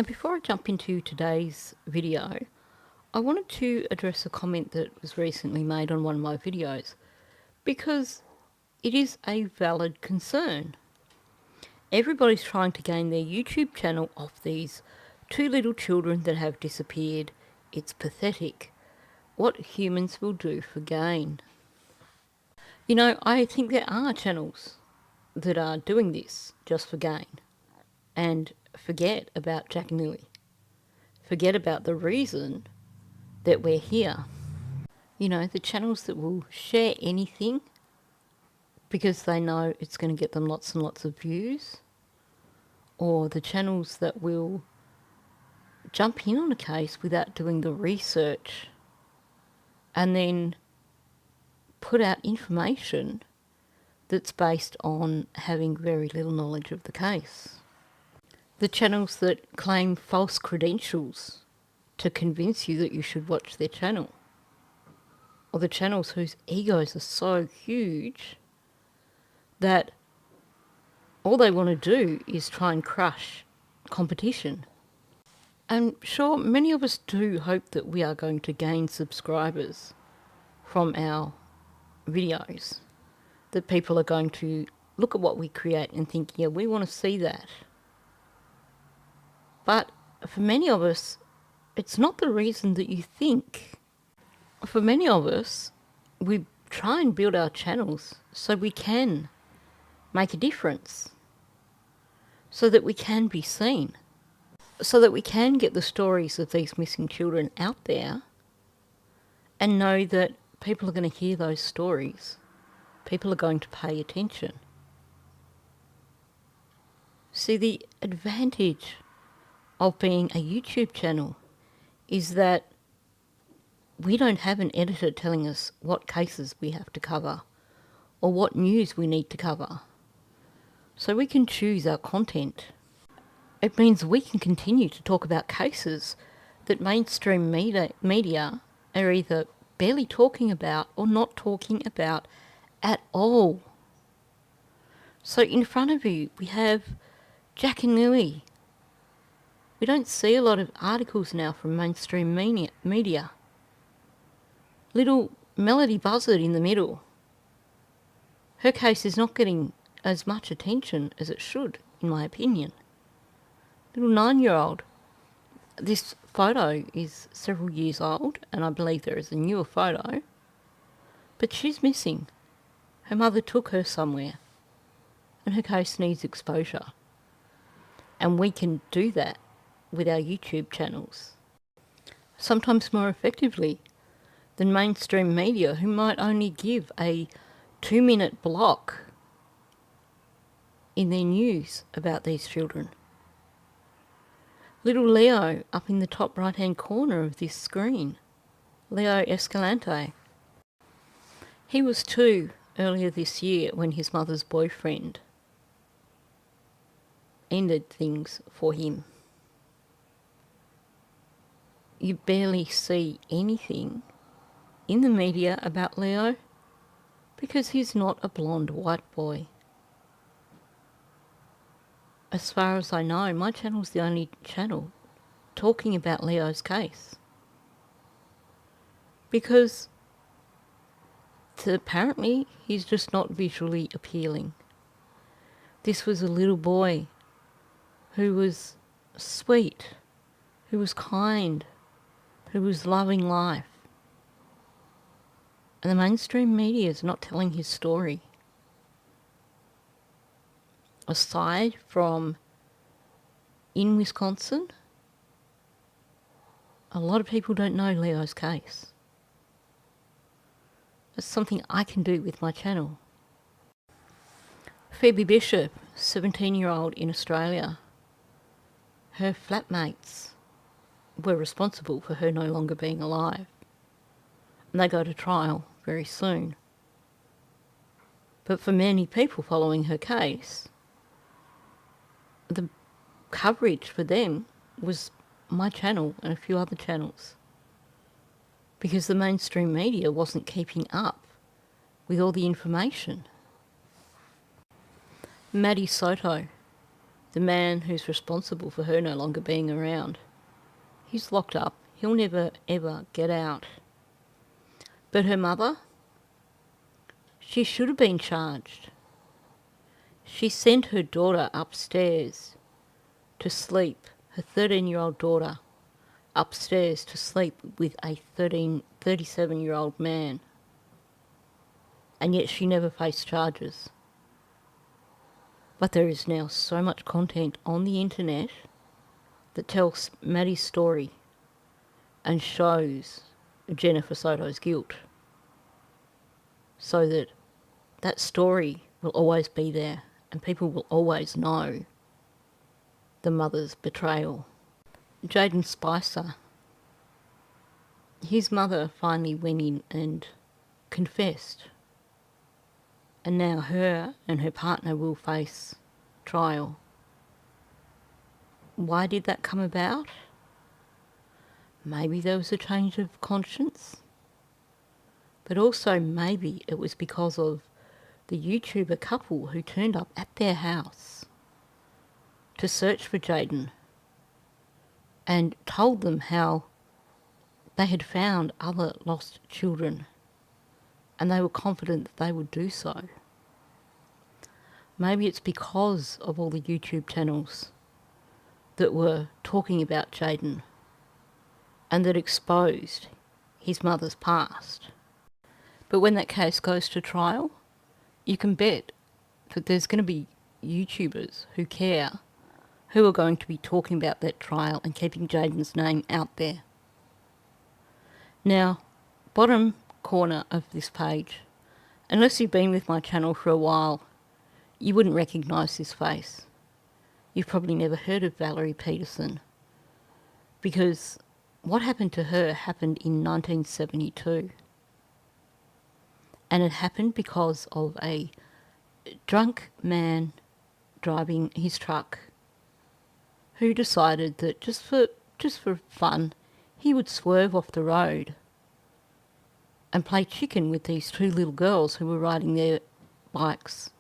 Now, before I jump into today's video, I wanted to address a comment that was recently made on one of my videos because it is a valid concern. Everybody's trying to gain their YouTube channel off these two little children that have disappeared. It's pathetic what humans will do for gain. You know, I think there are channels that are doing this just for gain and forget about Jack and Lily. Forget about the reason that we're here. You know, the channels that will share anything because they know it's going to get them lots and lots of views, or the channels that will jump in on a case without doing the research and then put out information that's based on having very little knowledge of the case. The channels that claim false credentials to convince you that you should watch their channel, or the channels whose egos are so huge that all they want to do is try and crush competition. And sure, many of us do hope that we are going to gain subscribers from our videos, that people are going to look at what we create and think, yeah, we want to see that. But for many of us, it's not the reason that you think. For many of us, we try and build our channels so we can make a difference, so that we can be seen, so that we can get the stories of these missing children out there and know that people are going to hear those stories. People are going to pay attention. See, the advantage of being a YouTube channel is that we don't have an editor telling us what cases we have to cover or what news we need to cover. So we can choose our content. It means we can continue to talk about cases that mainstream media are either barely talking about or not talking about at all. So in front of you, we have Jack and Lily. We don't see a lot of articles now from mainstream media. Little Melody Buzzard in the middle. Her case is not getting as much attention as it should, in my opinion. Little 9-year-old. This photo is several years old, and I believe there is a newer photo. But she's missing. Her mother took her somewhere, and her case needs exposure. And we can do that with our YouTube channels, sometimes more effectively than mainstream media, who might only give a 2-minute block in their news about these children. Little Leo up in the top right-hand corner of this screen, Leo Escalante. He was 2 earlier this year when his mother's boyfriend ended things for him. You barely see anything in the media about Leo because he's not a blonde white boy. As far as I know, my channel's the only channel talking about Leo's case. Because apparently he's just not visually appealing. This was a little boy who was sweet, who was kind, who was loving life. And the mainstream media is not telling his story. Aside from in Wisconsin, a lot of people don't know Leo's case. That's something I can do with my channel. Phoebe Bishop, 17-year-old in Australia. Her flatmates were responsible for her no longer being alive. And they go to trial very soon. But for many people following her case, the coverage for them was my channel and a few other channels, because the mainstream media wasn't keeping up with all the information. Maddie Soto, the man who's responsible for her no longer being around. He's locked up. He'll never, ever get out. But her mother, she should have been charged. She sent her daughter upstairs to sleep, her 13-year-old daughter, upstairs to sleep with a 37-year-old man. And yet she never faced charges. But there is now so much content on the internet that tells Maddie's story and shows Jennifer Soto's guilt, so that that story will always be there and people will always know the mother's betrayal. Jaden Spicer, his mother finally went in and confessed, and now her and her partner will face trial. Why did that come about? Maybe there was a change of conscience, but also maybe it was because of the YouTuber couple who turned up at their house to search for Jaden and told them how they had found other lost children and they were confident that they would do so. Maybe it's because of all the YouTube channels that were talking about Jaden and that exposed his mother's past. But when that case goes to trial, you can bet that there's going to be YouTubers who care who are going to be talking about that trial and keeping Jaden's name out there. Now, bottom corner of this page, unless you've been with my channel for a while, you wouldn't recognise this face. You've probably never heard of Valerie Peterson, because what happened to her happened in 1972. And it happened because of a drunk man driving his truck who decided that just for fun, he would swerve off the road and play chicken with these two little girls who were riding their bikes.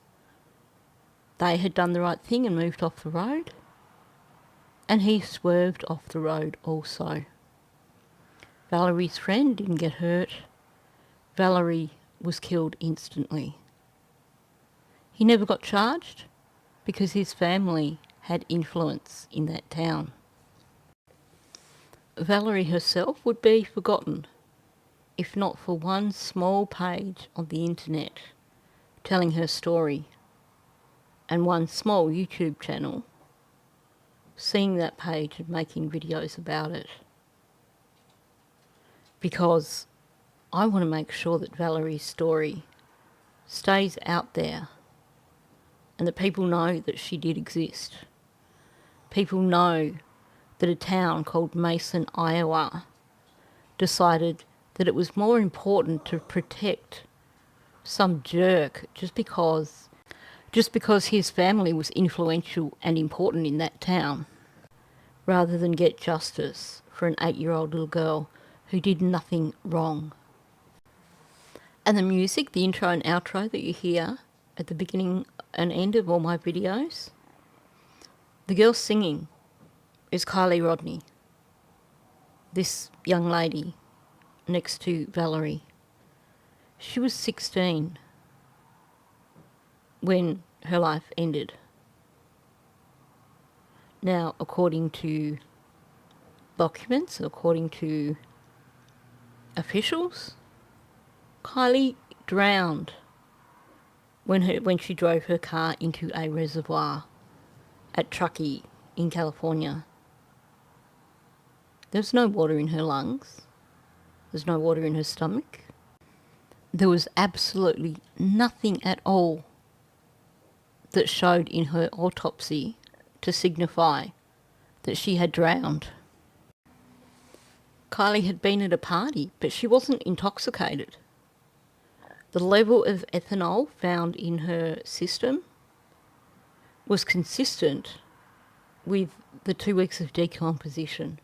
They had done the right thing and moved off the road, and he swerved off the road also. Valerie's friend didn't get hurt. Valerie was killed instantly. He never got charged because his family had influence in that town. Valerie herself would be forgotten if not for one small page on the internet telling her story and one small YouTube channel seeing that page and making videos about it. Because I want to make sure that Valerie's story stays out there and that people know that she did exist. People know that a town called Mason, Iowa, decided that it was more important to protect some jerk just because his family was influential and important in that town, rather than get justice for an 8-year-old little girl who did nothing wrong. And the music, the intro and outro that you hear at the beginning and end of all my videos, the girl singing is Kylie Rodney, this young lady next to Valerie. She was 16 when her life ended. Now, according to documents, according to officials, Kylie drowned when she drove her car into a reservoir at Truckee in California. There's no water in her lungs. There's no water in her stomach. There was absolutely nothing at all that showed in her autopsy to signify that she had drowned. Kylie had been at a party, but she wasn't intoxicated. The level of ethanol found in her system was consistent with the 2 weeks of decomposition,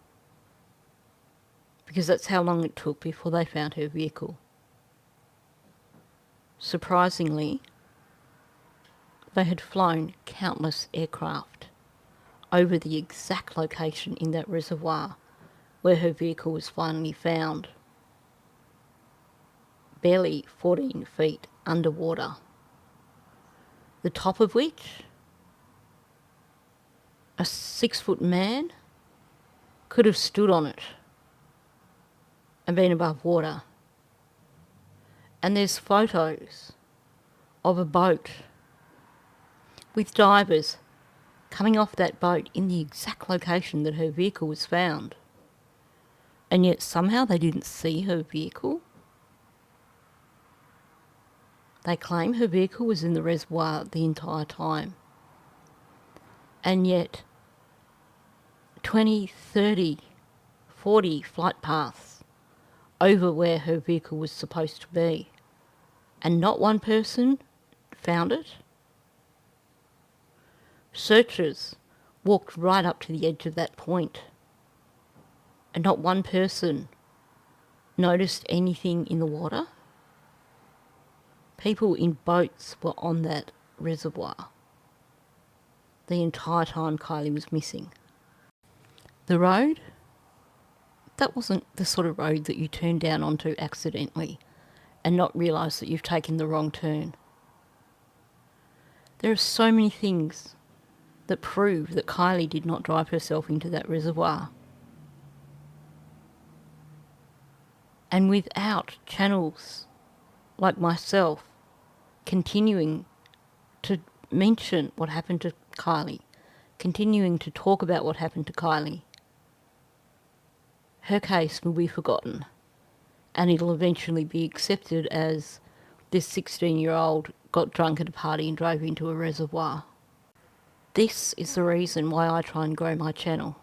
because that's how long it took before they found her vehicle. Surprisingly, they had flown countless aircraft over the exact location in that reservoir where her vehicle was finally found, barely 14 feet underwater, the top of which a 6-foot man could have stood on it and been above water. And there's photos of a boat with divers coming off that boat in the exact location that her vehicle was found. And yet somehow they didn't see her vehicle. They claim her vehicle was in the reservoir the entire time. And yet 20, 30, 40 flight paths over where her vehicle was supposed to be, and not one person found it. Searchers walked right up to the edge of that point, and not one person noticed anything in the water. People in boats were on that reservoir the entire time Kylie was missing. The road, that wasn't the sort of road that you turn down onto accidentally and not realise that you've taken the wrong turn. There are so many things that prove that Kylie did not drive herself into that reservoir. And without channels like myself continuing to mention what happened to Kylie, continuing to talk about what happened to Kylie, her case will be forgotten, and it'll eventually be accepted as this 16-year-old got drunk at a party and drove into a reservoir. This is the reason why I try and grow my channel.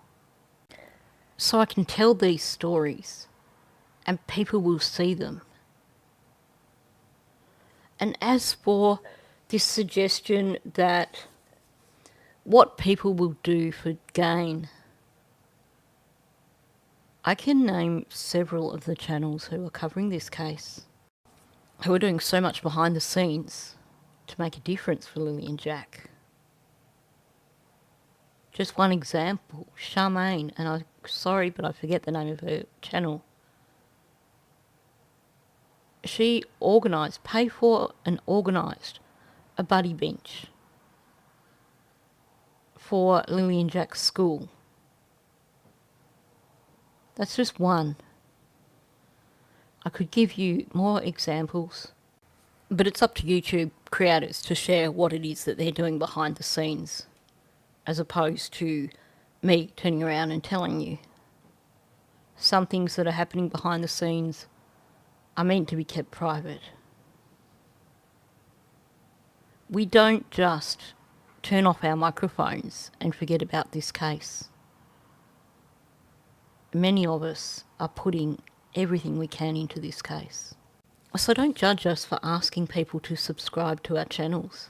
So I can tell these stories and people will see them. And as for this suggestion that what people will do for gain, I can name several of the channels who are covering this case, who are doing so much behind the scenes to make a difference for Lily and Jack. Just one example, Charmaine, and I'm sorry but I forget the name of her channel. She paid for and organised a buddy bench for Lily and Jack's school. That's just one. I could give you more examples, but it's up to YouTube creators to share what it is that they're doing behind the scenes, as opposed to me turning around and telling you. Some things that are happening behind the scenes are meant to be kept private. We don't just turn off our microphones and forget about this case. Many of us are putting everything we can into this case. So don't judge us for asking people to subscribe to our channels.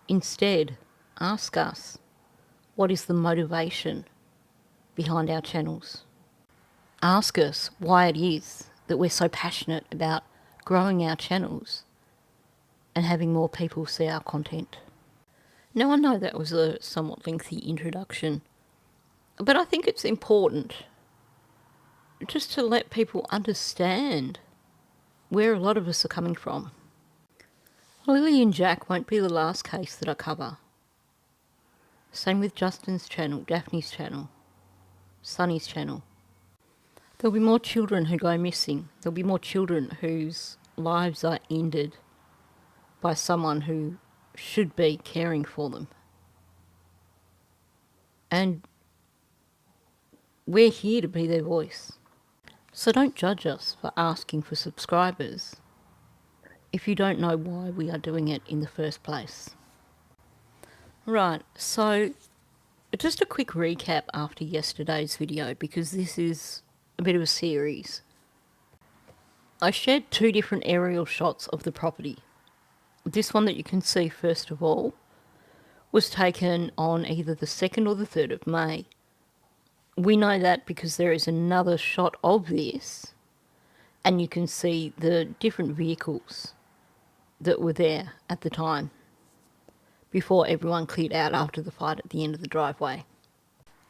Instead, ask us, what is the motivation behind our channels? Ask us why it is that we're so passionate about growing our channels and having more people see our content. Now, I know that was a somewhat lengthy introduction, but I think it's important just to let people understand where a lot of us are coming from. Lily and Jack won't be the last case that I cover. Same with Justin's channel, Daphne's channel, Sunny's channel. There'll be more children who go missing. There'll be more children whose lives are ended by someone who should be caring for them. And we're here to be their voice. So don't judge us for asking for subscribers if you don't know why we are doing it in the first place. Right, so just a quick recap after yesterday's video, because this is a bit of a series. I shared 2 different aerial shots of the property. This one that you can see first of all was taken on either the 2nd or the 3rd of May. We know that because there is another shot of this, and you can see the different vehicles that were there at the time, before everyone cleared out after the fight at the end of the driveway.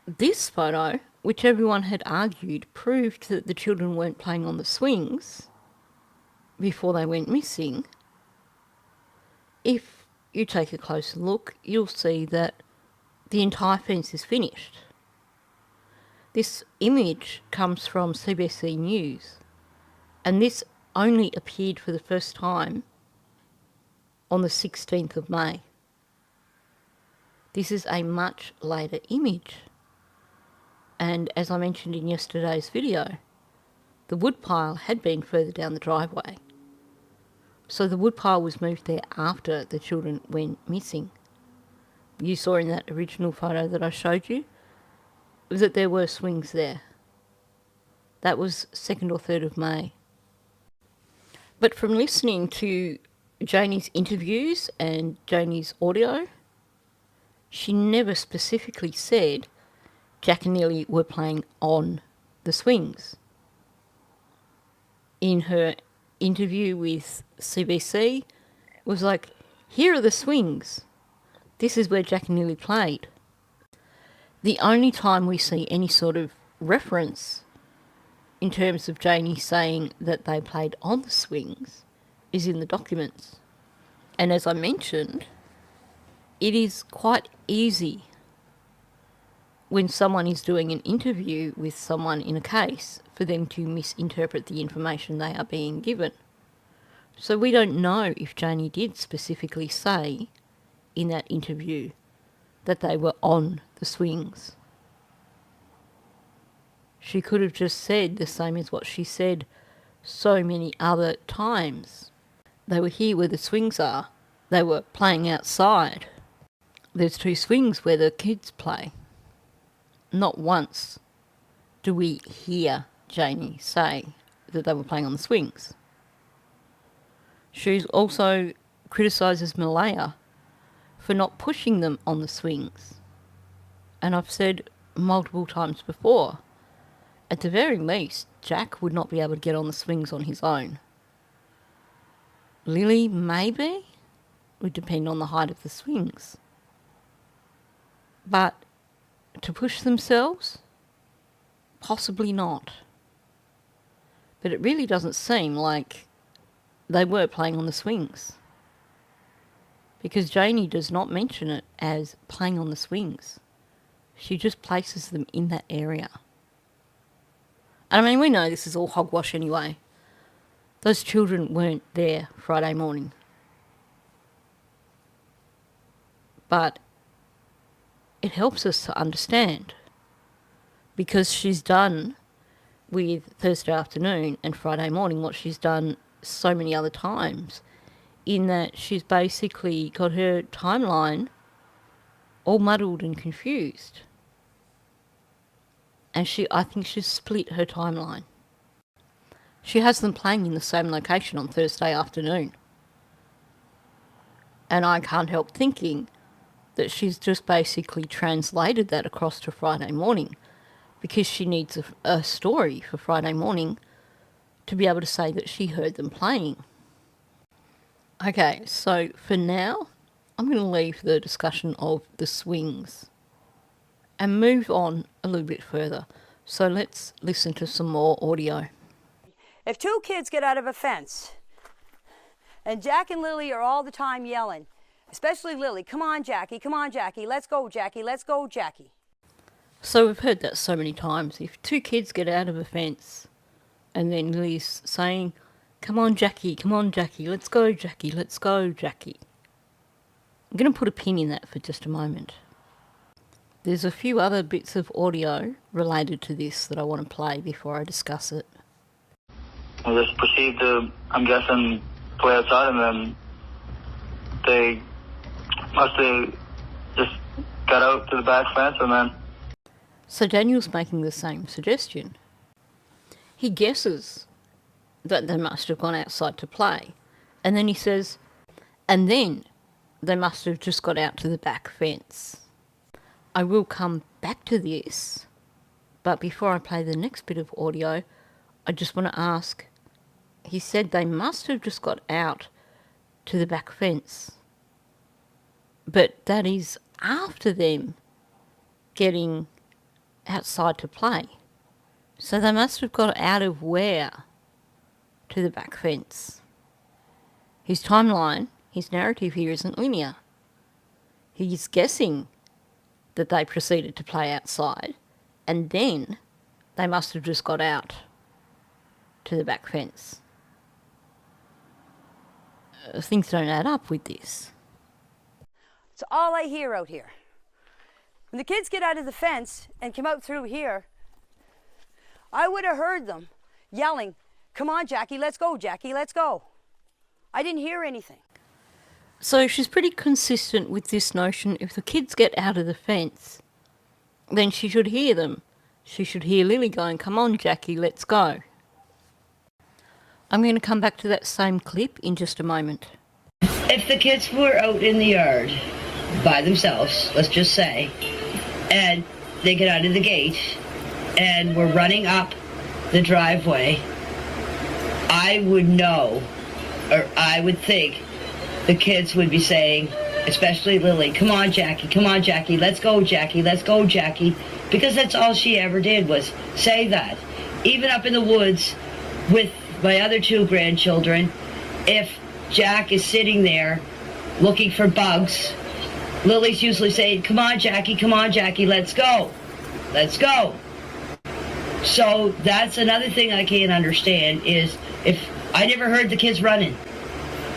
This photo, which everyone had argued proved that the children weren't playing on the swings before they went missing, if you take a closer look, you'll see that the entire fence is finished. This image comes from CBC News, and this only appeared for the first time on the 16th of May. This is a much later image. And as I mentioned in yesterday's video, the woodpile had been further down the driveway. So the woodpile was moved there after the children went missing. You saw in that original photo that I showed you that there were swings there. That was 2nd or 3rd of May. But from listening to Janie's interviews and Janie's audio, she never specifically said Jack and Lily were playing on the swings. In her interview with CBC, it was like, here are the swings. This is where Jack and Lily played. The only time we see any sort of reference in terms of Janie saying that they played on the swings is in the documents. And as I mentioned, it is quite easy when someone is doing an interview with someone in a case for them to misinterpret the information they are being given. So we don't know if Janie did specifically say in that interview that they were on the swings. She could have just said the same as what she said so many other times. They were here where the swings are. They were playing outside. There's 2 swings where the kids play. Not once do we hear Janie say that they were playing on the swings. She also criticises Malaya for not pushing them on the swings. And I've said multiple times before, at the very least, Jack would not be able to get on the swings on his own. Lily, maybe, would depend on the height of the swings. But to push themselves? Possibly not. But it really doesn't seem like they were playing on the swings, because Janie does not mention it as playing on the swings. She just places them in that area. And I mean, we know this is all hogwash anyway. Those children weren't there Friday morning. But it helps us to understand, because she's done with Thursday afternoon and Friday morning what she's done so many other times, in that she's basically got her timeline all muddled and confused. And I think she's split her timeline. She has them playing in the same location on Thursday afternoon. And I can't help thinking that she's just basically translated that across to Friday morning, because she needs a story for Friday morning to be able to say that she heard them playing. Okay, so for now, I'm going to leave the discussion of the swings and move on a little bit further. So let's listen to some more audio. If 2 kids get out of a fence and Jack and Lily are all the time yelling, especially Lily, come on, Jackie, let's go, Jackie, let's go, Jackie. So we've heard that so many times. If 2 kids get out of a fence and then Lily's saying, come on, Jackie, let's go, Jackie, let's go, Jackie. I'm going to put a pin in that for just a moment. There's a few other bits of audio related to this that I want to play before I discuss it. I just proceed to, I'm guessing, play outside, and then they must have just got out to the back fence, and then... So Daniel's making the same suggestion. He guesses that they must have gone outside to play, and then he says, and then they must have just got out to the back fence. I will come back to this, but before I play the next bit of audio, I just want to ask, he said they must have just got out to the back fence, but that is after them getting outside to play. So they must have got out of where to the back fence. His timeline, his narrative here isn't linear. He's guessing that they proceeded to play outside, and then they must have just got out to the back fence. Things don't add up with this. It's all I hear out here. When the kids get out of the fence and come out through here, I would have heard them yelling, "Come on, Jackie, let's go, Jackie, let's go." I didn't hear anything. So she's pretty consistent with this notion, if the kids get out of the fence, then she should hear them. She should hear Lily going, "Come on, Jackie, let's go." I'm going to come back to that same clip in just a moment. If the kids were out in the yard by themselves, let's just say, and they get out of the gate and were running up the driveway, I would know, or I would think the kids would be saying, especially Lily, "Come on, Jackie, let's go, Jackie, let's go, Jackie," because that's all she ever did was say that. Even up in the woods with my other two grandchildren, if Jack is sitting there looking for bugs, Lily's usually saying, "Come on, Jackie, let's go, let's go." So that's another thing I can't understand is if I never heard the kids running.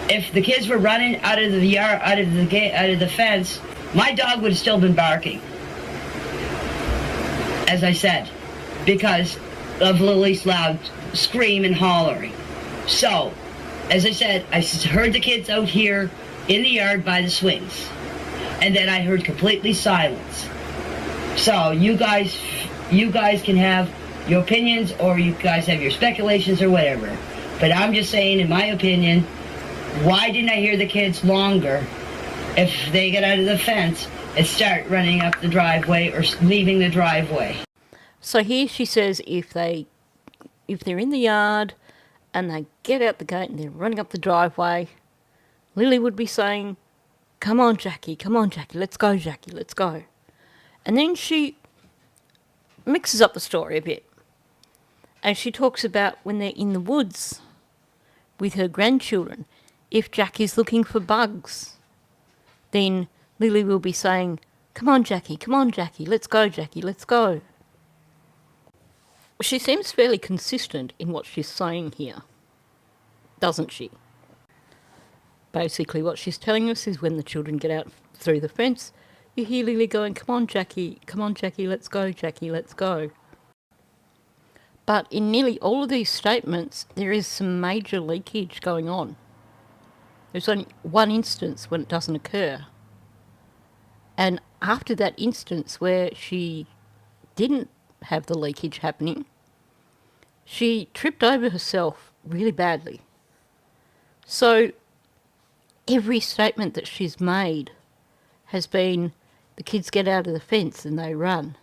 If the kids were running out of the yard, out of the gate, out of the fence, my dog would have still been barking, as I said, because of Lily's loud scream and hollering. So, as I said, I heard the kids out here in the yard by the swings, and then I heard completely silence. So you guys can have your opinions, or you guys have your speculations or whatever. But I'm just saying, in my opinion, why didn't I hear the kids longer if they get out of the fence and start running up the driveway or leaving the driveway? So here she says if they're in the yard and they get out the gate and they're running up the driveway, Lily would be saying, "Come on, Jackie, let's go, Jackie, let's go." And then she mixes up the story a bit. And she talks about when they're in the woods with her grandchildren, if Jack is looking for bugs, then Lily will be saying, come on, Jackie, let's go, Jackie, let's go." She seems fairly consistent in what she's saying here, doesn't she? Basically what she's telling us is when the children get out through the fence, you hear Lily going, come on, Jackie, let's go, Jackie, let's go." But in nearly all of these statements, there is some major leakage going on. There's only one instance when it doesn't occur. And after that instance where she didn't have the leakage happening, she tripped over herself really badly. So every statement that she's made has been, the kids get out of the fence and they run,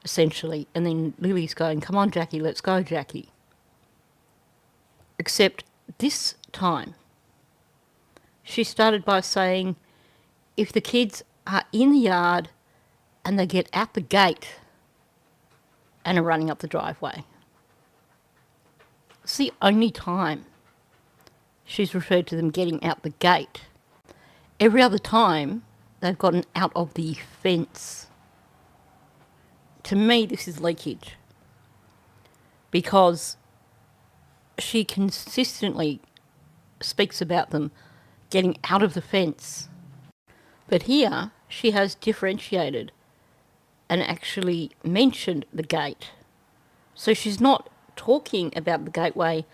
essentially. And then Lily's going, come on, Jackie, let's go, Jackie. Except this time, she started by saying, if the kids are in the yard and they get out the gate and are running up the driveway. It's the only time she's referred to them getting out the gate. Every other time, they've gotten out of the fence. To me, this is leakage, because she consistently speaks about them getting out of the fence. But here, she has differentiated and actually mentioned the gate. So she's not talking about the gateway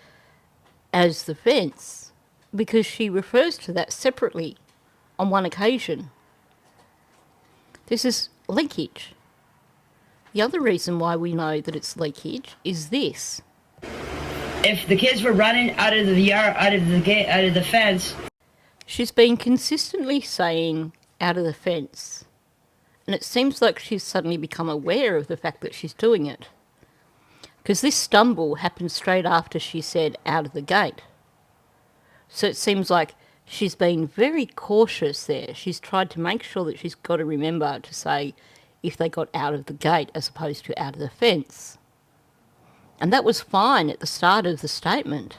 as the fence, because she refers to that separately on one occasion. This is leakage. The other reason why we know that it's leakage is this. If the kids were running out of the yard, out of the gate, out of the fence, she's been consistently saying out of the fence. And it seems like she's suddenly become aware of the fact that she's doing it. Because this stumble happened straight after she said out of the gate. So it seems like she's been very cautious there. She's tried to make sure that she's got to remember to say if they got out of the gate as opposed to out of the fence. And that was fine at the start of the statement.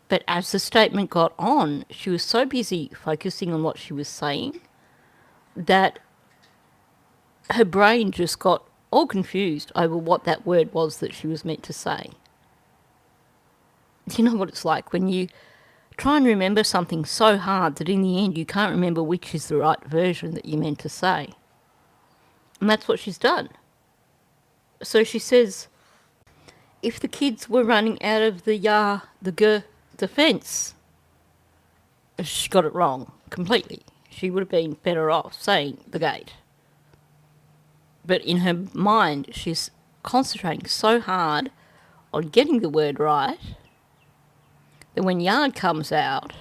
But as the statement got on, she was so busy focusing on what she was saying that her brain just got all confused over what that word was that she was meant to say. You know what it's like when you try and remember something so hard that in the end you can't remember which is the right version that you meant to say. And that's what she's done. So she says, if the kids were running out of the fence, she got it wrong completely. She would have been better off saying the gate. But in her mind, she's concentrating so hard on getting the word right that when yard comes out,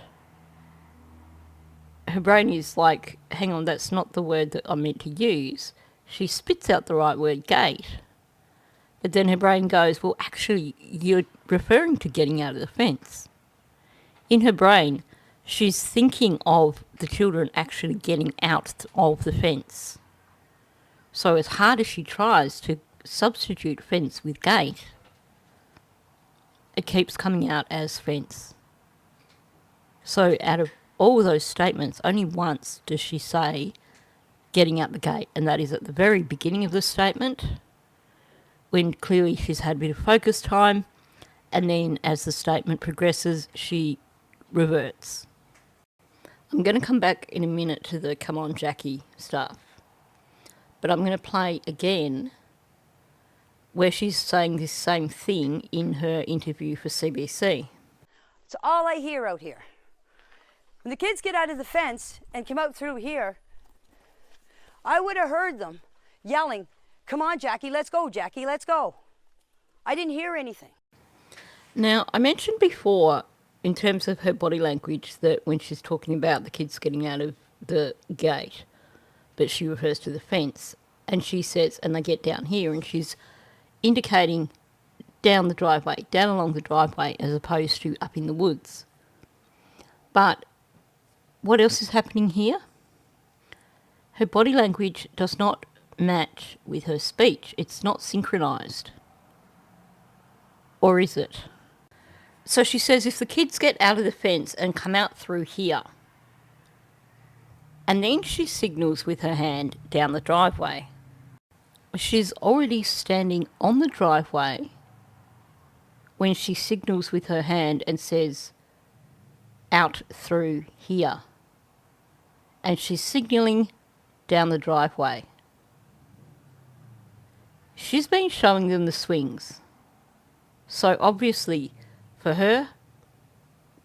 her brain is like, hang on, that's not the word that I meant to use. She spits out the right word, gate. But then her brain goes, well, actually, you're referring to getting out of the fence. In her brain, she's thinking of the children actually getting out of the fence. So as hard as she tries to substitute fence with gate, it keeps coming out as fence. So out of all those statements, only once does she say getting out the gate, and that is at the very beginning of the statement, when clearly she's had a bit of focus time, and then as the statement progresses, she reverts. I'm going to come back in a minute to the come on Jackie stuff, but I'm going to play again where she's saying this same thing in her interview for CBC. It's all I hear out here. When the kids get out of the fence and come out through here, I would have heard them yelling, come on, Jackie, let's go, Jackie, let's go. I didn't hear anything. Now, I mentioned before, in terms of her body language, that when she's talking about the kids getting out of the gate, but she refers to the fence, and she says, and they get down here, and she's indicating down the driveway, down along the driveway, as opposed to up in the woods. But what else is happening here? Her body language does not match with her speech. It's not synchronised. Or is it? So she says if the kids get out of the fence and come out through here, and then she signals with her hand down the driveway, she's already standing on the driveway when she signals with her hand and says out through here. And she's signalling down the driveway. She's been showing them the swings. So obviously, for her,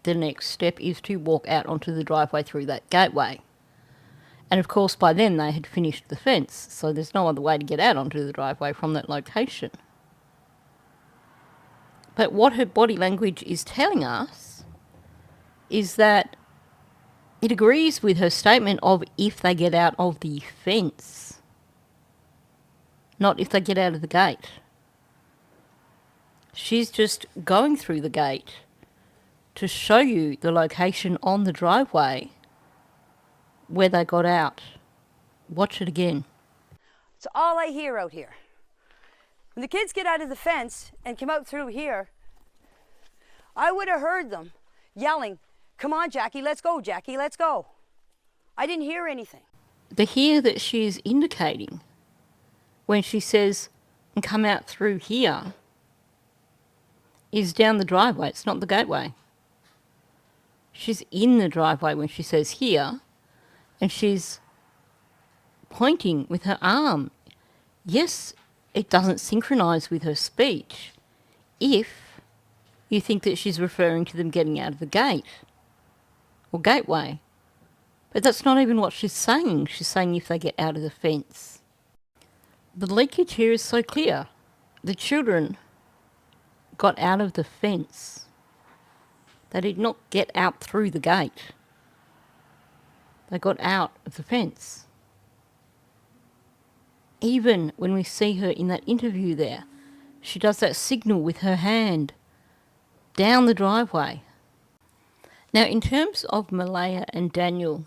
the next step is to walk out onto the driveway through that gateway. And of course, by then they had finished the fence, so there's no other way to get out onto the driveway from that location. But what her body language is telling us is that it agrees with her statement of if they get out of the fence, not if they get out of the gate. She's just going through the gate to show you the location on the driveway where they got out. Watch it again. It's all I hear out here. When the kids get out of the fence and come out through here, I would have heard them yelling, come on, Jackie, let's go, Jackie, let's go. I didn't hear anything. The here that she is indicating when she says, and come out through here, is down the driveway. It's not the gateway. She's in the driveway when she says here, and she's pointing with her arm. Yes, it doesn't synchronise with her speech if you think that she's referring to them getting out of the gate or gateway. But that's not even what she's saying. She's saying if they get out of the fence. The leakage here is so clear. The children got out of the fence. They did not get out through the gate. They got out of the fence. Even when we see her in that interview there, she does that signal with her hand down the driveway. Now, in terms of Malaya and Daniel,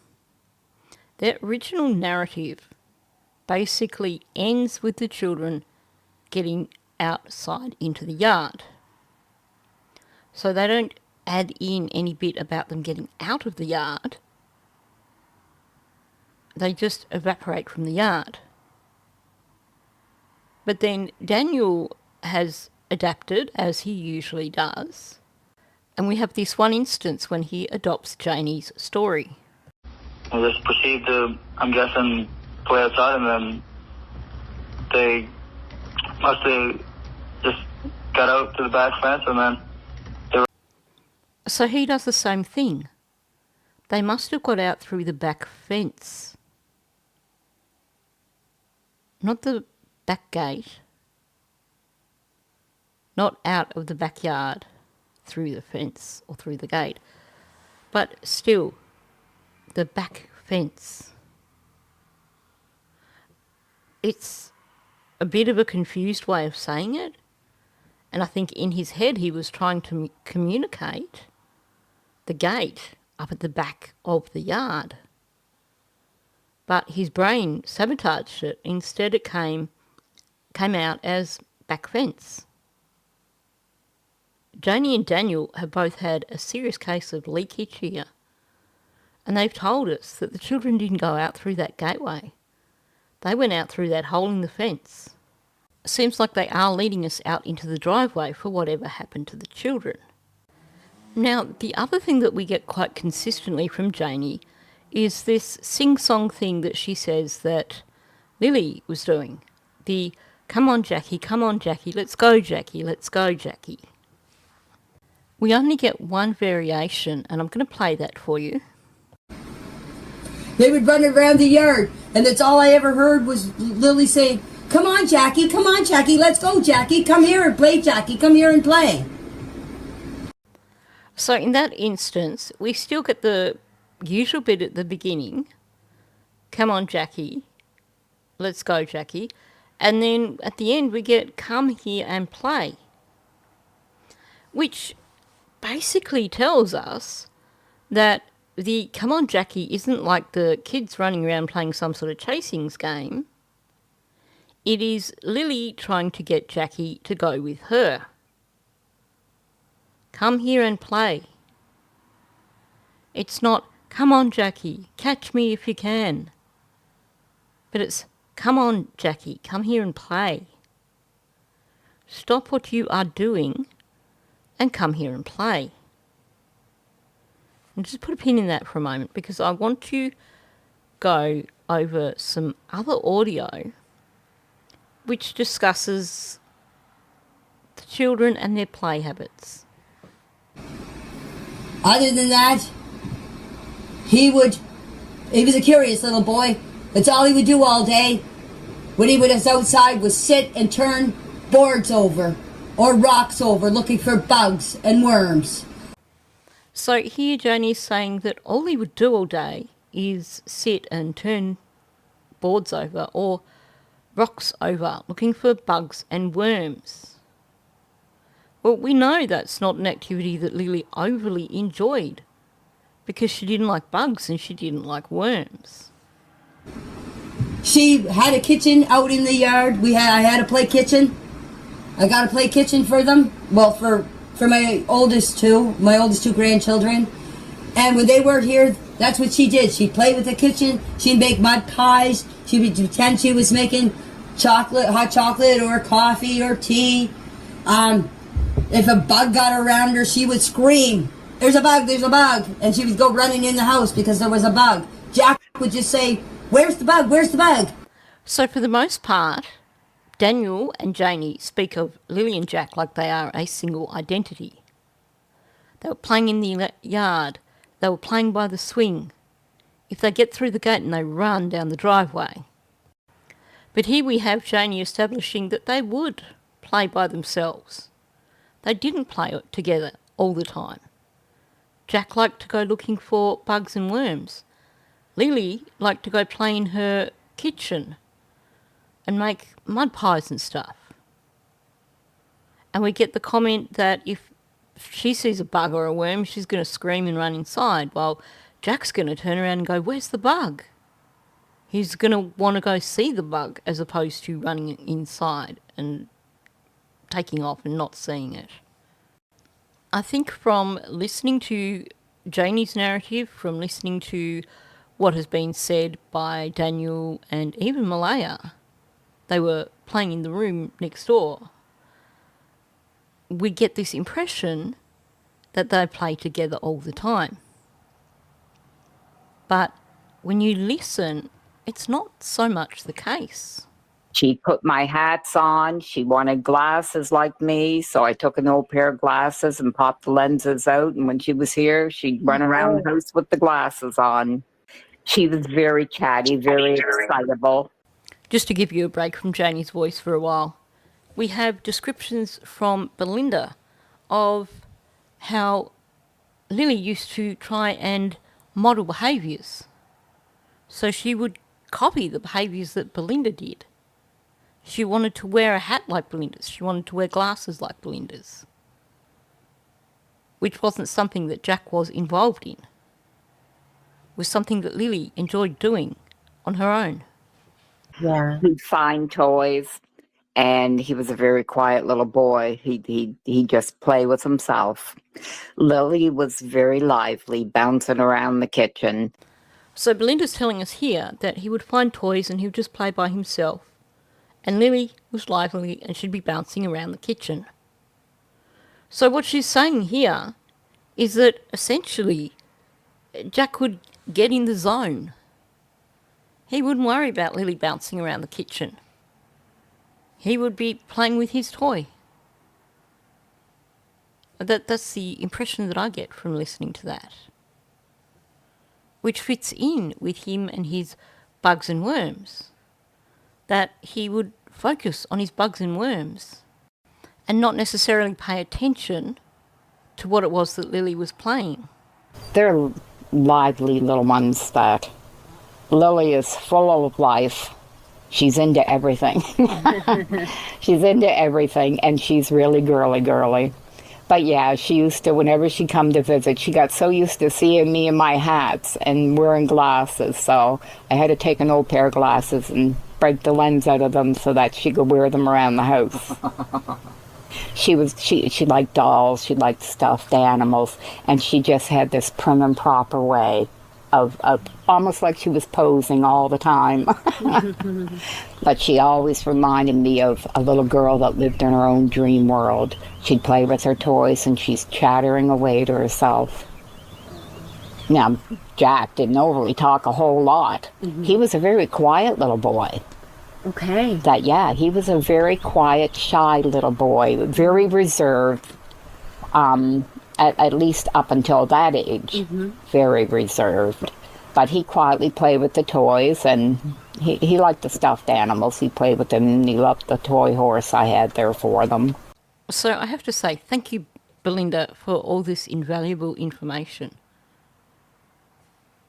their original narrative basically ends with the children getting outside into the yard. So they don't add in any bit about them getting out of the yard. They just evaporate from the yard. But then Daniel has adapted, as he usually does, and we have this one instance when he adopts Janie's story. I just proceed to, I'm guessing, play outside, and then they must have just got out to the back fence, and then they were... So he does the same thing. They must have got out through the back fence. Not the back gate. Not out of the backyard through the fence or through the gate. But still, the back fence. It's a bit of a confused way of saying it. And I think in his head he was trying to communicate the gate up at the back of the yard. But his brain sabotaged it. Instead it came out as back fence. Janie and Daniel have both had a serious case of leakage here. And they've told us that the children didn't go out through that gateway. They went out through that hole in the fence. It seems like they are leading us out into the driveway for whatever happened to the children. Now, the other thing that we get quite consistently from Janie is this sing-song thing that she says that Lily was doing. The, come on Jackie, let's go Jackie, let's go Jackie. We only get one variation, and I'm going to play that for you. They would run around the yard, and that's all I ever heard was Lily saying, come on Jackie, let's go Jackie, come here and play Jackie, come here and play. So in that instance, we still get the usual bit at the beginning, come on Jackie, let's go Jackie, and then at the end we get come here and play, which basically tells us that the come on Jackie isn't like the kids running around playing some sort of chasings game. It is Lily trying to get Jackie to go with her. Come here and play. It's not, come on Jackie, catch me if you can. But it's, come on Jackie, come here and play. Stop what you are doing and come here and play. And just put a pin in that for a moment, because I want to go over some other audio which discusses the children and their play habits. Other than that, he was a curious little boy. That's all he would do all day. When he was outside was sit and turn boards over or rocks over looking for bugs and worms. So here Janie is saying that all he would do all day is sit and turn boards over or rocks over looking for bugs and worms. Well, we know that's not an activity that Lily overly enjoyed because she didn't like bugs and she didn't like worms. She had a kitchen out in the yard. I had to play kitchen. I got to play kitchen for them. Well, for my oldest two grandchildren. And when they weren't here, that's what she did. She'd play with the kitchen. She'd make mud pies. She would pretend she was making hot chocolate or coffee or tea. If a bug got around her, she would scream, there's a bug. And she would go running in the house because there was a bug. Jack would just say, where's the bug? So for the most part, Daniel and Janie speak of Lily and Jack like they are a single identity. They were playing in the yard. They were playing by the swing. If they get through the gate and they run down the driveway. But here we have Janie establishing that they would play by themselves. They didn't play together all the time. Jack liked to go looking for bugs and worms. Lily liked to go play in her kitchen and make mud pies and stuff. And we get the comment that if she sees a bug or a worm, she's going to scream and run inside, while Jack's going to turn around and go, where's the bug? He's going to want to go see the bug as opposed to running inside and taking off and not seeing it. I think from listening to Janie's narrative, from listening to what has been said by Daniel and even Malaya, they were playing in the room next door, we get this impression that they play together all the time. But when you listen, it's not so much the case. She put my hats on. She wanted glasses like me, so I took an old pair of glasses and popped the lenses out. And when she was here, she'd run around the house with the glasses on. She was very chatty, very excitable. Just to give you a break from Janie's voice for a while, we have descriptions from Belinda of how Lily used to try and model behaviours. So she would copy the behaviours that Belinda did. She wanted to wear a hat like Belinda's. She wanted to wear glasses like Belinda's, which wasn't something that Jack was involved in. It was something that Lily enjoyed doing on her own. Yeah. He'd find toys, and he was a very quiet little boy. He'd just play with himself. Lily was very lively, bouncing around the kitchen. So Belinda's telling us here that he would find toys and he would just play by himself. And Lily was lively and she'd be bouncing around the kitchen. So what she's saying here is that essentially Jack would get in the zone. He wouldn't worry about Lily bouncing around the kitchen. He would be playing with his toy. That's the impression that I get from listening to that. Which fits in with him and his bugs and worms. That he would focus on his bugs and worms and not necessarily pay attention to what it was that Lily was playing. They're lively little ones that Lily is full of life. She's into everything. She's into everything, and she's really girly. But yeah, she used to, whenever she come to visit, she got so used to seeing me in my hats and wearing glasses, so I had to take an old pair of glasses and break the lens out of them so that she could wear them around the house. She liked dolls, she liked stuffed animals, and she just had this prim and proper way of almost like she was posing all the time. But she always reminded me of a little girl that lived in her own dream world. She'd play with her toys and she's chattering away to herself. Now, Jack didn't overly talk a whole lot. Mm-hmm. He was a very quiet little boy. Okay. He was a very quiet, shy little boy, very reserved. At least up until that age, mm-hmm. Very reserved. But he quietly played with the toys, and he liked the stuffed animals. He played with them, and he loved the toy horse I had there for them. So I have to say, thank you, Belinda, for all this invaluable information.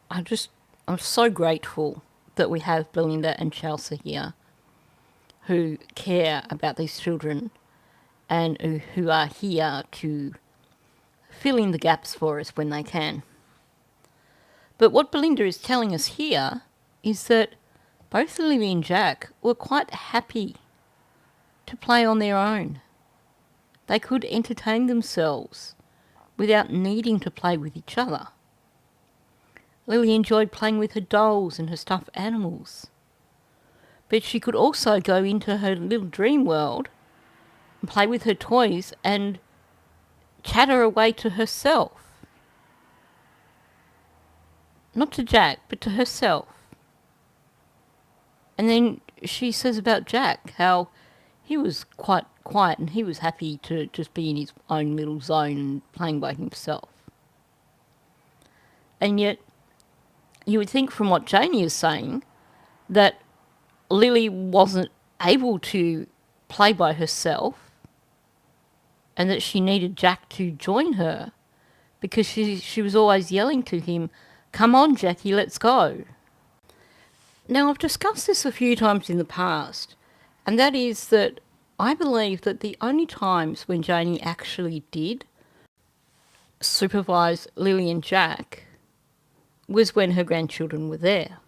I'm so grateful that we have Belinda and Chelsea here who care about these children and who are here to fill in the gaps for us when they can. But what Belinda is telling us here is that both Lily and Jack were quite happy to play on their own. They could entertain themselves without needing to play with each other. Lily enjoyed playing with her dolls and her stuffed animals. But she could also go into her little dream world and play with her toys and chatter away to herself. Not to Jack, but to herself. And then she says about Jack how he was quite quiet and he was happy to just be in his own little zone and playing by himself. And yet, you would think from what Janie is saying that Lily wasn't able to play by herself and that she needed Jack to join her because she was always yelling to him, "Come on, Jackie, let's go." Now, I've discussed this a few times in the past, and that is that I believe that the only times when Janie actually did supervise Lily and Jack was when her grandchildren were there.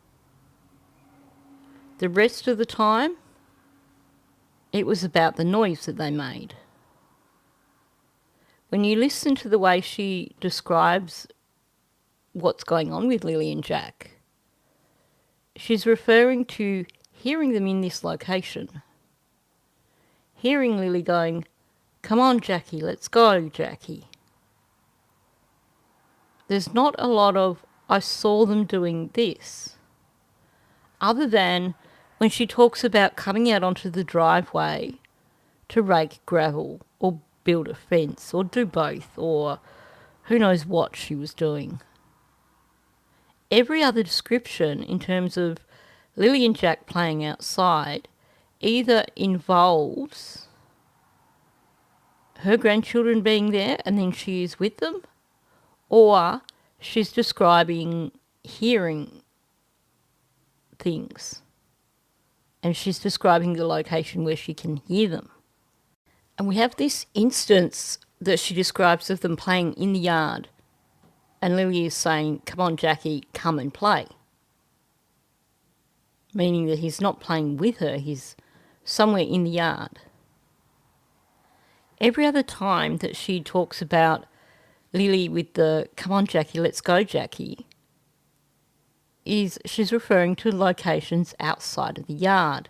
The rest of the time, it was about the noise that they made. When you listen to the way she describes what's going on with Lily and Jack, she's referring to hearing them in this location. Hearing Lily going, "Come on, Jackie, let's go, Jackie." There's not a lot of, "I saw them doing this," other than when she talks about coming out onto the driveway to rake gravel or build a fence or do both, or who knows what she was doing. Every other description in terms of Lily and Jack playing outside either involves her grandchildren being there and then she is with them, or she's describing hearing things and she's describing the location where she can hear them. And we have this instance that she describes of them playing in the yard, and Lily is saying, "Come on, Jackie, come and play." Meaning that he's not playing with her, he's somewhere in the yard. Every other time that she talks about Lily with the "come on, Jackie, let's go, Jackie," is she's referring to locations outside of the yard.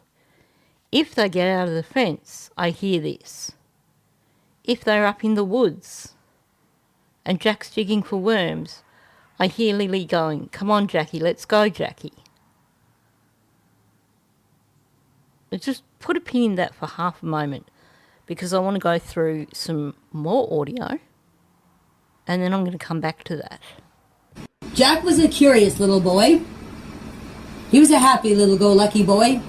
If they get out of the fence, I hear this. If they're up in the woods and Jack's digging for worms, I hear Lily going, "Come on, Jackie, let's go, Jackie." Just put a pin in that for half a moment, because I want to go through some more audio and then I'm going to come back to that. Jack was a curious little boy. He was a happy little go-lucky boy.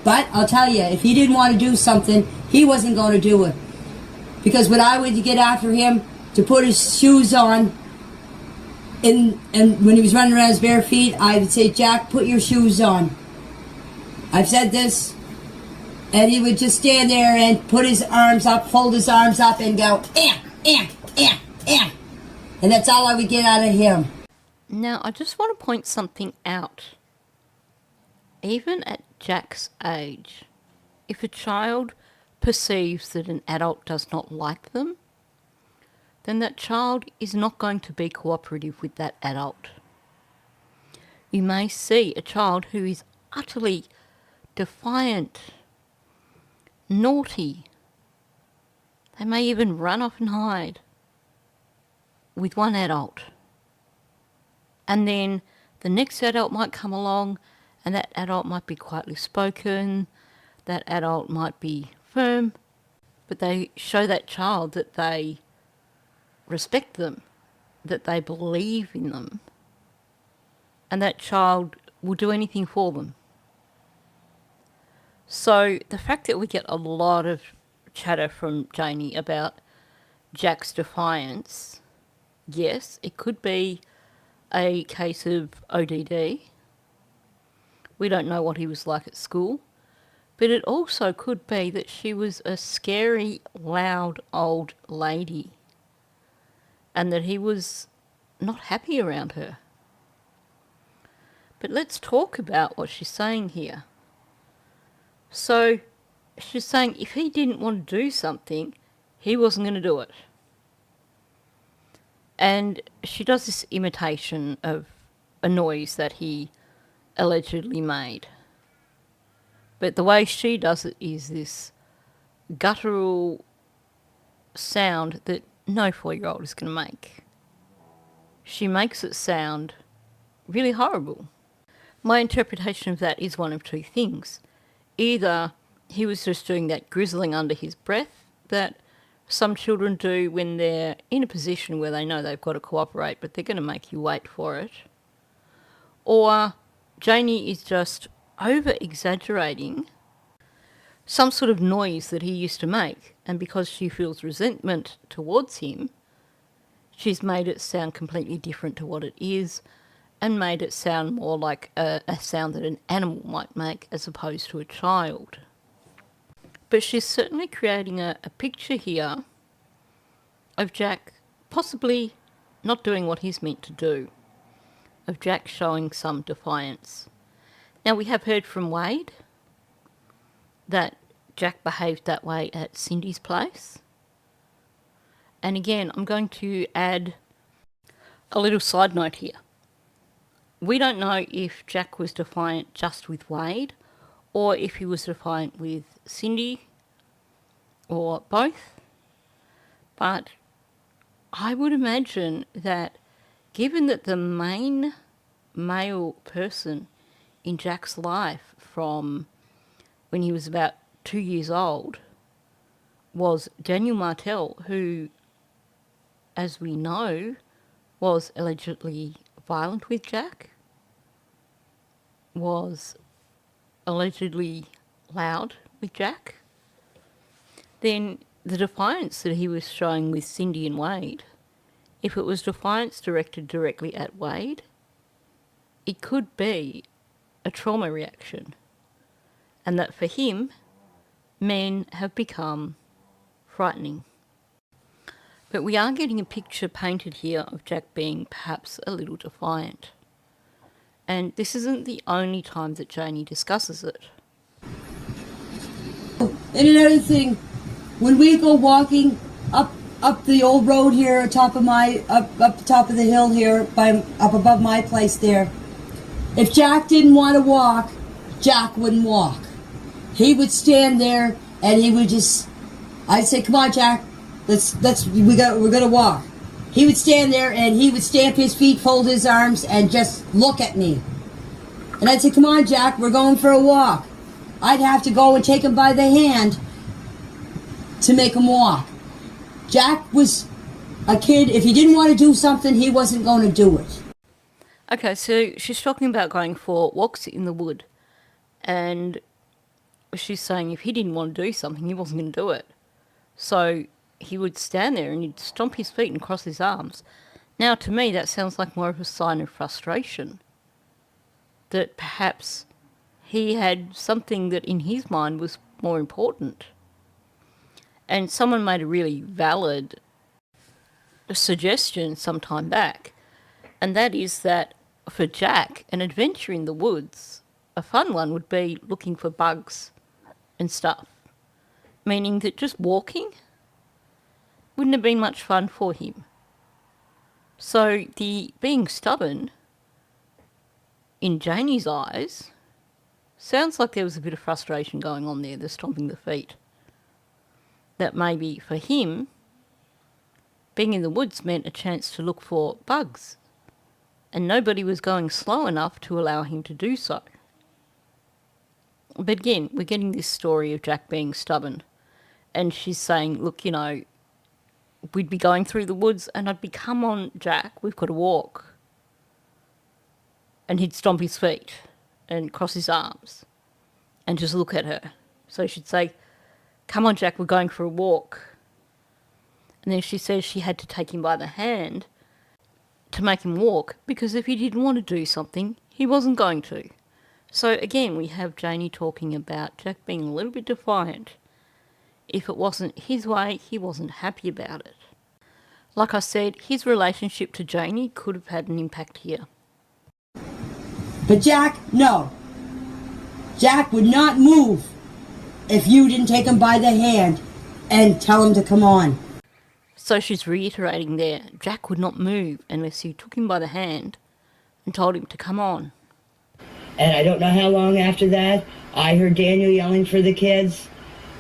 But I'll tell you, if he didn't want to do something, he wasn't going to do it. Because when I would get after him to put his shoes on, and when he was running around his bare feet, I would say, "Jack, put your shoes on." I've said this. And he would just stand there and put his arms up, fold his arms up and go, "Eh, eh, eh, eh." And that's all I would get out of him. Now, I just want to point something out. Even at Jack's age, if a child perceives that an adult does not like them, then that child is not going to be cooperative with that adult. You may see a child who is utterly defiant, naughty. They may even run off and hide with one adult. And then the next adult might come along and that adult might be quietly spoken, that adult might be firm, but they show that child that they respect them, that they believe in them, and that child will do anything for them. So the fact that we get a lot of chatter from Janie about Jack's defiance, yes, it could be a case of ODD. We don't know what he was like at school, but it also could be that she was a scary, loud old lady and that he was not happy around her. But let's talk about what she's saying here. So she's saying if he didn't want to do something, he wasn't going to do it. And she does this imitation of a noise that he allegedly made. But the way she does it is this guttural sound that no 4-year-old is going to make. She makes it sound really horrible. My interpretation of that is one of two things. Either he was just doing that grizzling under his breath that some children do when they're in a position where they know they've got to cooperate, but they're going to make you wait for it. Or Janie is just over-exaggerating some sort of noise that he used to make, and because she feels resentment towards him, she's made it sound completely different to what it is and made it sound more like a sound that an animal might make as opposed to a child. But she's certainly creating a picture here of Jack possibly not doing what he's meant to do, of Jack showing some defiance. Now, we have heard from Wade that Jack behaved that way at Cindy's place. And again, I'm going to add a little side note here. We don't know if Jack was defiant just with Wade or if he was defiant with Cindy or both. But I would imagine that given that the main male person in Jack's life from when he was about 2 years old was Daniel Martel, who, as we know, was allegedly violent with Jack, was allegedly loud with Jack, then the defiance that he was showing with Cindy and Wade, if it was defiance directed directly at Wade, it could be a trauma reaction. And that for him, men have become frightening. But we are getting a picture painted here of Jack being perhaps a little defiant. And this isn't the only time that Janie discusses it. And another thing, when we go walking up the old road here, top of up the top of the hill here, up above my place there, if Jack didn't want to walk, Jack wouldn't walk. He would stand there and he would just, I'd say, "Come on, Jack, we're gonna walk." He would stand there and he would stamp his feet, fold his arms, and just look at me. And I'd say, "Come on, Jack, we're going for a walk." I'd have to go and take him by the hand to make him walk. Jack was a kid, if he didn't want to do something, he wasn't going to do it. Okay, so she's talking about going for walks in the wood. And she's saying if he didn't want to do something, he wasn't going to do it. So he would stand there and he'd stomp his feet and cross his arms. Now, to me, that sounds like more of a sign of frustration. That perhaps he had something that in his mind was more important. And someone made a really valid suggestion some time back, and that is that for Jack, an adventure in the woods, a fun one would be looking for bugs and stuff, meaning that just walking wouldn't have been much fun for him. So the being stubborn, in Janie's eyes, sounds like there was a bit of frustration going on there, the stomping the feet. That maybe for him, being in the woods meant a chance to look for bugs, and nobody was going slow enough to allow him to do so. But again, we're getting this story of Jack being stubborn, and she's saying, look, you know, we'd be going through the woods and I'd be, "Come on, Jack, we've got to walk." And he'd stomp his feet and cross his arms and just look at her. So she'd say, "Come on, Jack, we're going for a walk." And then she says she had to take him by the hand to make him walk, because if he didn't want to do something, he wasn't going to. So again, we have Janie talking about Jack being a little bit defiant. If it wasn't his way, he wasn't happy about it. Like I said, his relationship to Janie could have had an impact here. But Jack, no. Jack would not move if you didn't take him by the hand and tell him to come on. So she's reiterating there, Jack would not move unless you took him by the hand and told him to come on. And I don't know how long after that, I heard Daniel yelling for the kids.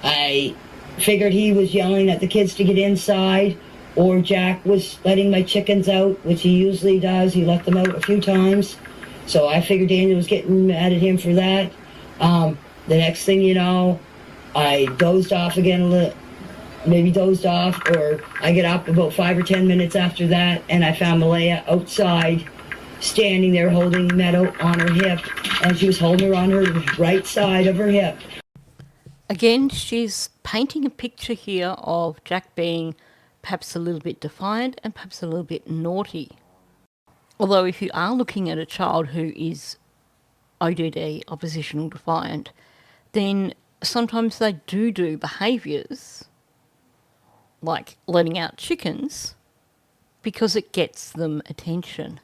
I figured he was yelling at the kids to get inside, or Jack was letting my chickens out, which he usually does. He let them out a few times. So I figured Daniel was getting mad at him for that. The next thing you know, I dozed off again a little, maybe dozed off, or I get up about 5 or 10 minutes after that, and I found Malaya outside, standing there holding Meadow on her hip, and she was holding her on her right side of her hip. Again, she's painting a picture here of Jack being perhaps a little bit defiant and perhaps a little bit naughty. Although if you are looking at a child who is ODD, oppositional defiant, then sometimes they do behaviours like letting out chickens because it gets them attention.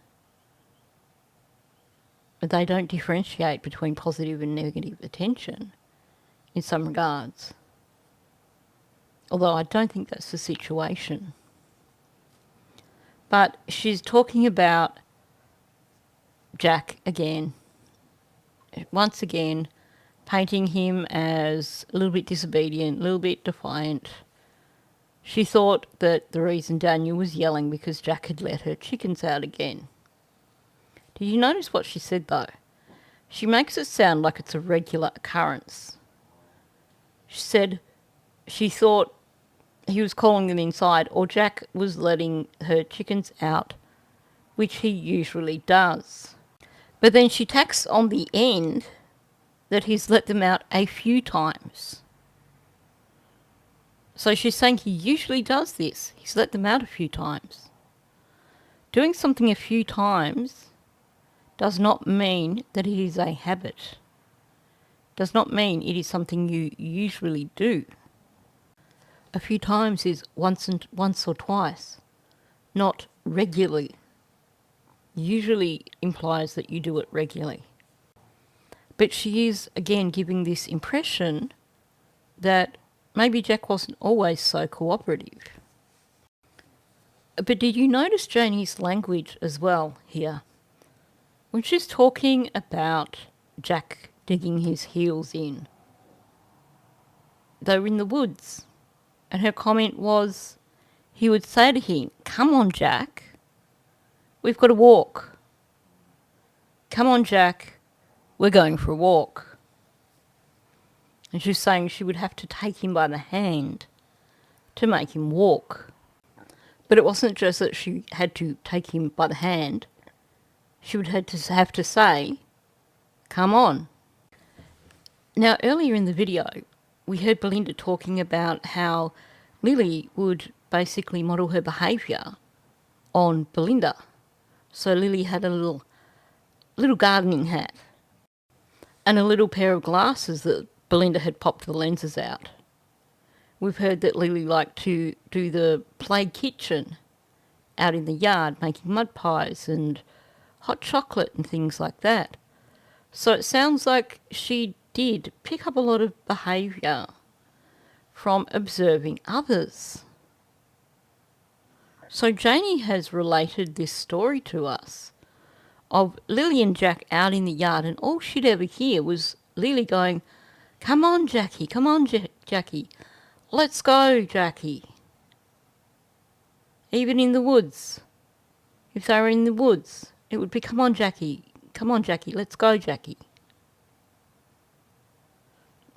they don't differentiate between positive and negative attention in some regards. Although I don't think that's the situation. But she's talking about Jack again. Once again, painting him as a little bit disobedient, a little bit defiant. She thought that the reason Daniel was yelling because Jack had let her chickens out again. Did you notice what she said though? She makes it sound like it's a regular occurrence. She said she thought he was calling them inside or Jack was letting her chickens out, which he usually does. But then she tacks on the end that he's let them out a few times. So she's saying he usually does this. He's let them out a few times. Doing something a few times does not mean that it is a habit. Does not mean it is something you usually do. A few times is once or twice, not regularly. Usually implies that you do it regularly. But she is, again, giving this impression that maybe Jack wasn't always so cooperative. But did you notice Janie's language as well here? When she's talking about Jack digging his heels in, they were in the woods, and her comment was, he would say to him, "Come on, Jack, we've got to walk. Come on, Jack, we're going for a walk." And she was saying she would have to take him by the hand to make him walk. But it wasn't just that she had to take him by the hand. She would have to say, "Come on." Now, earlier in the video, we heard Belinda talking about how Lily would basically model her behaviour on Belinda. So Lily had a little gardening hat and a little pair of glasses that Belinda had popped the lenses out. We've heard that Lily liked to do the play kitchen out in the yard, making mud pies and hot chocolate and things like that. So it sounds like she did pick up a lot of behaviour from observing others. So Janie has related this story to us of Lily and Jack out in the yard, and all she'd ever hear was Lily going, "Come on, Jackie, come on, Jackie, let's go, Jackie." Even in the woods, if they were in the woods, it would be, "Come on, Jackie, let's go, Jackie."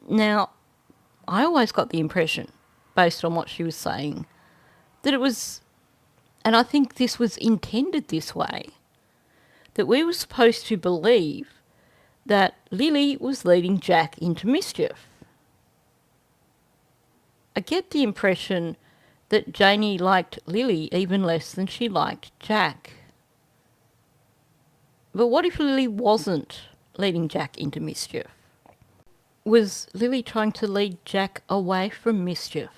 Now, I always got the impression, based on what she was saying, that it was, and I think this was intended this way, that we were supposed to believe that Lily was leading Jack into mischief. I get the impression that Janie liked Lily even less than she liked Jack. But what if Lily wasn't leading Jack into mischief? Was Lily trying to lead Jack away from mischief?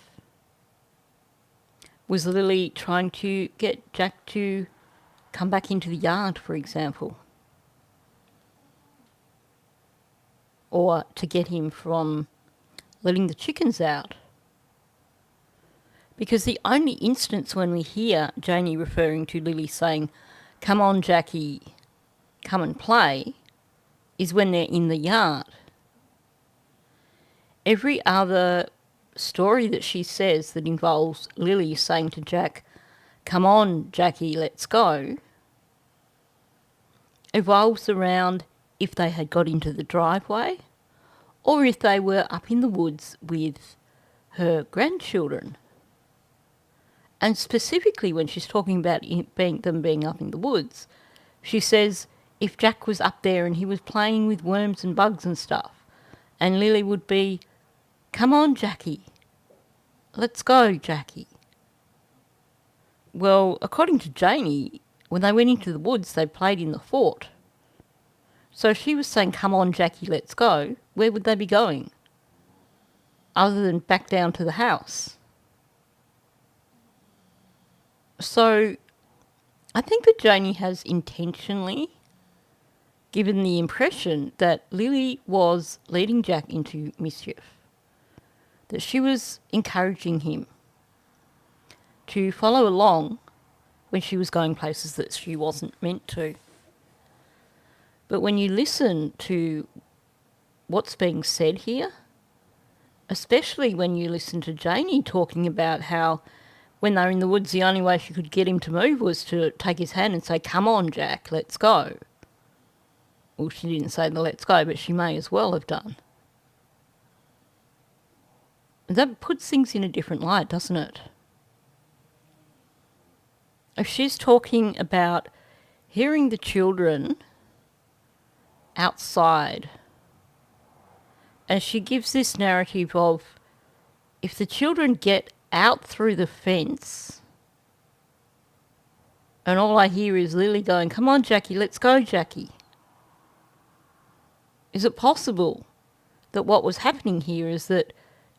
Was Lily trying to get Jack to come back into the yard, for example? Or to get him from letting the chickens out? Because the only instance when we hear Janie referring to Lily saying, "Come on, Jackie, come and play," is when they're in the yard. Every other story that she says that involves Lily saying to Jack, "Come on, Jackie, let's go," evolves around if they had got into the driveway or if they were up in the woods with her grandchildren. And specifically when she's talking about them being up in the woods, she says if Jack was up there and he was playing with worms and bugs and stuff, and Lily would be, "Come on, Jackie, let's go, Jackie." Well, according to Janie, when they went into the woods, they played in the fort. So if she was saying, "Come on, Jackie, let's go," where would they be going? Other than back down to the house. So I think that Janie has intentionally given the impression that Lily was leading Jack into mischief, that she was encouraging him to follow along when she was going places that she wasn't meant to. But when you listen to what's being said here, especially when you listen to Janie talking about how when they were in the woods, the only way she could get him to move was to take his hand and say, "Come on, Jack, let's go." Well, she didn't say the let's go, but she may as well have done. That puts things in a different light, doesn't it? If she's talking about hearing the children outside, and she gives this narrative of if the children get out through the fence and all I hear is Lily going, "Come on, Jackie, let's go, Jackie." Is it possible that what was happening here is that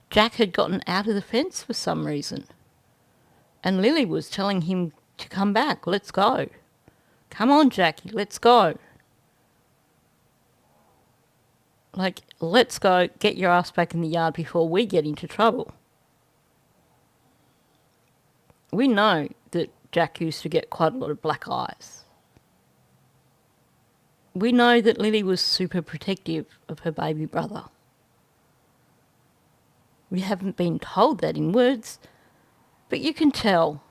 Jack had gotten out of the fence for some reason and Lily was telling him to come back, let's go. Come on, Jackie, let's go. Like, let's go, get your ass back in the yard before we get into trouble. We know that Jack used to get quite a lot of black eyes. We know that Lily was super protective of her baby brother. We haven't been told that in words, but you can tell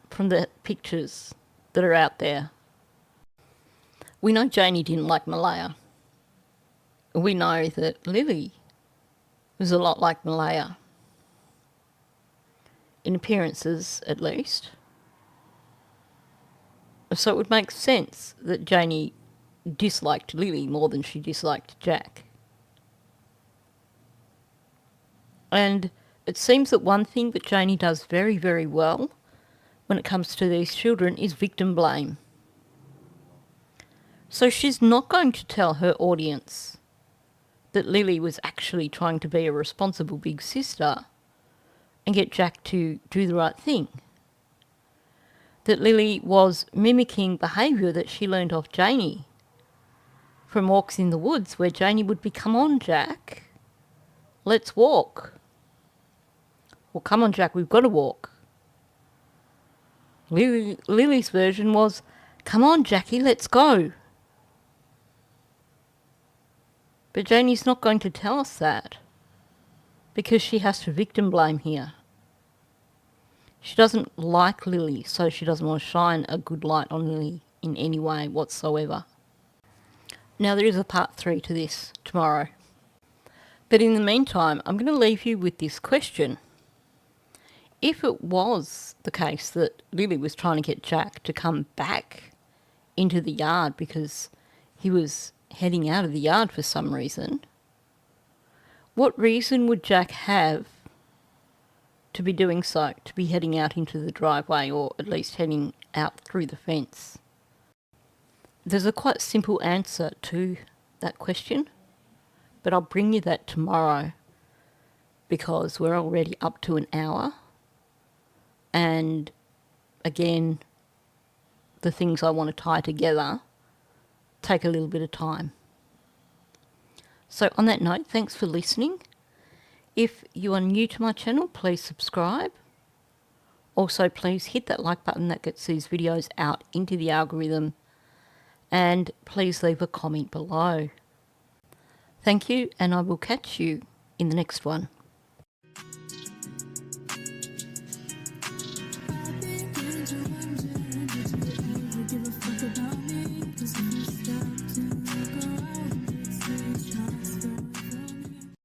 from the pictures that are out there. We know Janie didn't like Malaya. We know that Lily was a lot like Malaya. In appearances, at least. So it would make sense that Janie disliked Lily more than she disliked Jack. And it seems that one thing that Janie does very, very well when it comes to these children is victim blame. So she's not going to tell her audience that Lily was actually trying to be a responsible big sister and get Jack to do the right thing. That Lily was mimicking behaviour that she learned off Janie from walks in the woods where Janie would be, "Come on, Jack, let's walk." Well, come on, Jack, we've got to walk. Lily's version was, "Come on, Jackie, let's go." But Janie's not going to tell us that because she has to victim blame here. She doesn't like Lily, so she doesn't want to shine a good light on Lily in any way whatsoever. Now, there is a part 3 to this tomorrow. But in the meantime, I'm going to leave you with this question. If it was the case that Lily was trying to get Jack to come back into the yard because he was heading out of the yard for some reason, what reason would Jack have to be doing so, to be heading out into the driveway or at least heading out through the fence? There's a quite simple answer to that question, but I'll bring you that tomorrow because we're already up to an hour. And again, the things I want to tie together take a little bit of time. So on that note, thanks for listening. If you are new to my channel, please subscribe. Also, please hit that like button that gets these videos out into the algorithm. And please leave a comment below. Thank you, and I will catch you in the next one.